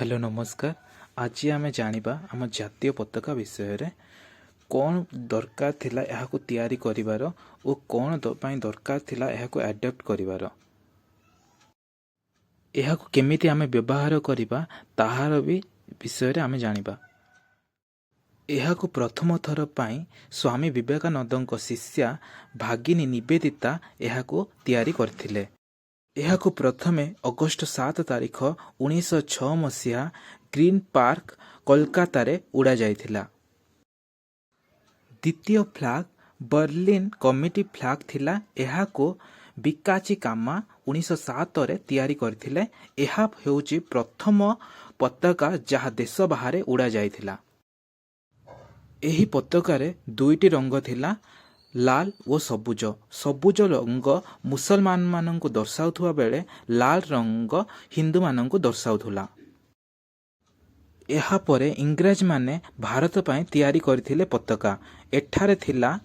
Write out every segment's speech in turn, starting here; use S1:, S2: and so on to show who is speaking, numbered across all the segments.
S1: Hello नमस्कार। आज आम जानिबा आम जातीय पताका विषय में कौन दरकार थिला एहाकु तैयारी करिवार ओ कौन पई दरकार थिला एहाकु एडप्ट करिवार एहाकु केमिति आमे व्यवहार करिबा ताहार भी विषय रे आमे जानिबा। एहाकु प्रथम थर पई स्वामी विवेकानंदଙ୍କ शिष्या भागिनी निवेदिता एहाकु तैयारी करथिले। एहाकु प्रथमे अगस्ट 7 तारिख 1906 मसीहा ग्रीन पार्क कोलकाता रे उड़ा जाइथिला। द्वितीय फ्लैग बर्लिन कमिटी फ्लैग थिला। एहाकु बिकाची कामा 1907 रे तैयारी करथिले। एहा हेउची प्रथम पताका जहा देश बाहर उड़ा जाइथिला। एही पताका रे दुईटी रंग थिला, लाल ओ सबुज। सबुज रंग मुसलमान माननकु दर्शाउथुवा बेले लाल रंग हिंदू माननकु दर्शाउथुला। एहा परे इंग्रज माने भारत पई तैयारी करथिले पताका। एठारे थिला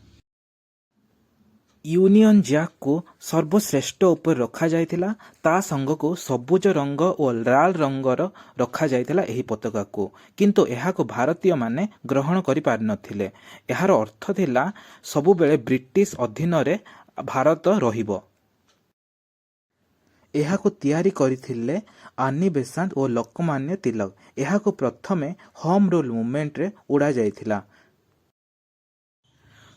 S1: यूनियन जैक को सर्वश्रेष्ठ ऊपर रखा जाइथिला। ता संग को सबुज रंग और लाल रंगर रखा जाइथिला एही पताका को, किंतु एहाको भारतीय माने ग्रहण करि पार नथिले। एहार अर्थ थिला सबु बेले ब्रिटिश अधीन रे भारत रहिबो। एहाको तैयारी करिथिले आनी बेसांत और लोकमान्य तिलक। एहाको प्रथमे होम रूल मूवमेंट रे उड़ा जाइथिला।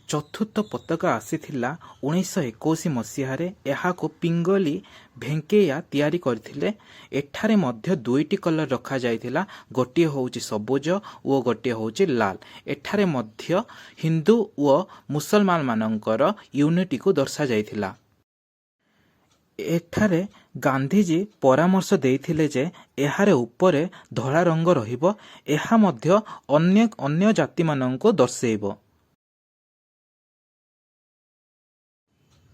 S1: चतुर्थ पताका आसीथिला 1921 मसीहारे। एहाको पिंगली भेंकैया तैयारी करथिले। एठारे मध्य दुईटी कलर रखा जाइथिला, गोटिए होउची सबुज ओ गोटिए होउची लाल। एठारे मध्य हिंदू ओ मुसलमान मानकर यूनिटी को दर्शा जाइथिला। एठारे गांधीजी परामर्श देइथिले जे एहारे उपरे धला रंग रहिबो। एहा मध्य अन्य जाति माननको दर्शेइबो।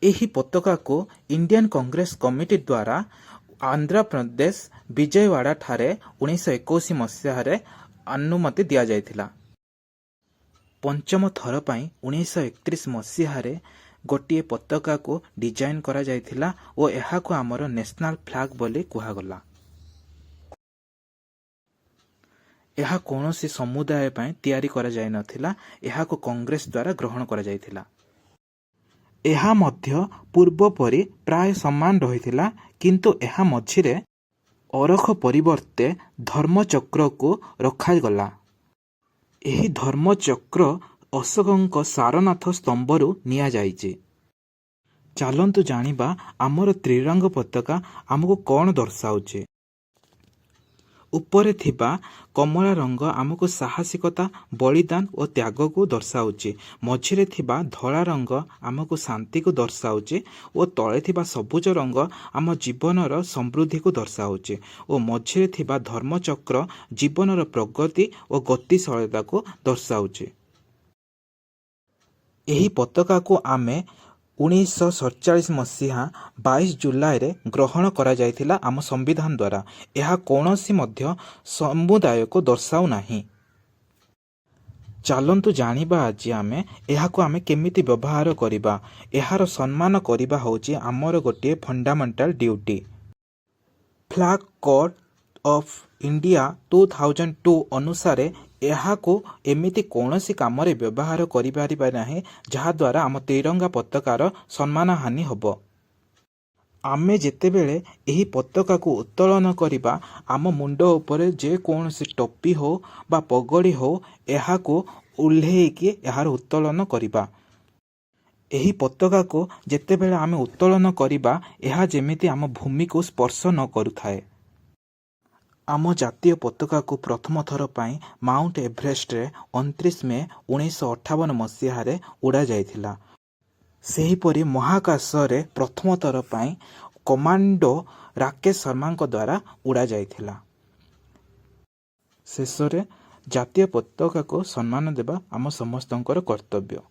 S1: एही पताका को इंडियन कांग्रेस कमिटी द्वारा आंध्र प्रदेश विजयवाड़ा ठारे 1921 मसीहारे अनुमति दिया जाइथिला। पंचम थर पई 1931 मसीहारे गोटिए पताका को डिजाइन करा जाइथिला ओ एहाको हमर नेशनल फ्लैग बोली कुहागला। एहा कोनोसी समुदाय पई तैयारी करा जाय नथिला। एहाको कांग्रेस द्वारा ग्रहण करा जाइथिला। एहा मध्य पूर्व परि प्राय समान रहिथिला, किंतु एहा मझिरे अरख परिवर्ते धर्मचक्र को रखा गला। एही धर्मचक्र अशोकଙ୍କ सारनाथ स्तंभरू निया जाइछि। चालंतु जानिबा आमर त्रिरंग पताका आमको कौन दर्शाउछि। उपरे थिबा कमला रंग आमको साहसिकता, बलिदान और त्याग को दर्शाउछि। मझिरे थिबा धला रंग आमको शांति को दर्शाउछि और तळे थिबा सबुज रंग आम जीवनर समृद्धि को दर्शाउछि और मझिरे थिबा धर्मचक्र जीवनर प्रगति और गतिशीलता को दर्शाउछि। एही पताका को आमे 1947 मसीहा 22 जुलाई रे ग्रहण करा जाइथिला आम संविधान द्वारा। एहा कोनोसी मध्य समुदाय को दर्शाउ नाही। चालंतु जानिबा आज आमे एहाको आमे केमिति व्यवहार करिबा। एहार सम्मान करिबा होची आमर गोटे fundamental duty. Flag code of India 2002 अनुसार एहाको एमिति कौनसी कामरे व्यवहार करिपारिबा नाही जहा द्वारा आम तिरंगा पताकार सम्मान हानि हबो। आमे जेतेबेले एही पताका को उत्तोलन करिबा आम मुंड उपरे जे कौनसी टोपी हो बा पगड़ी हो एहाको उल्हेइकी एहार उत्तोलन करिबा। एही पताका को जेतेबेले आमे उत्तोलन करिबा एहा जेमिति आम भूमि को स्पर्श न करुथाए। आम जातीय पताका को प्रथम थर पई माउंट एवरेस्ट रे 29 मे 1958 मसीहारे उड़ा जाइथिला। सेहीपरि महाकाश रे प्रथम थर पई कमांडो राकेश शर्मा द्वारा उड़ा जाइथिला। शेष रे जातीय पताका को सम्मान देबा आम समस्तंकर कर्तव्य।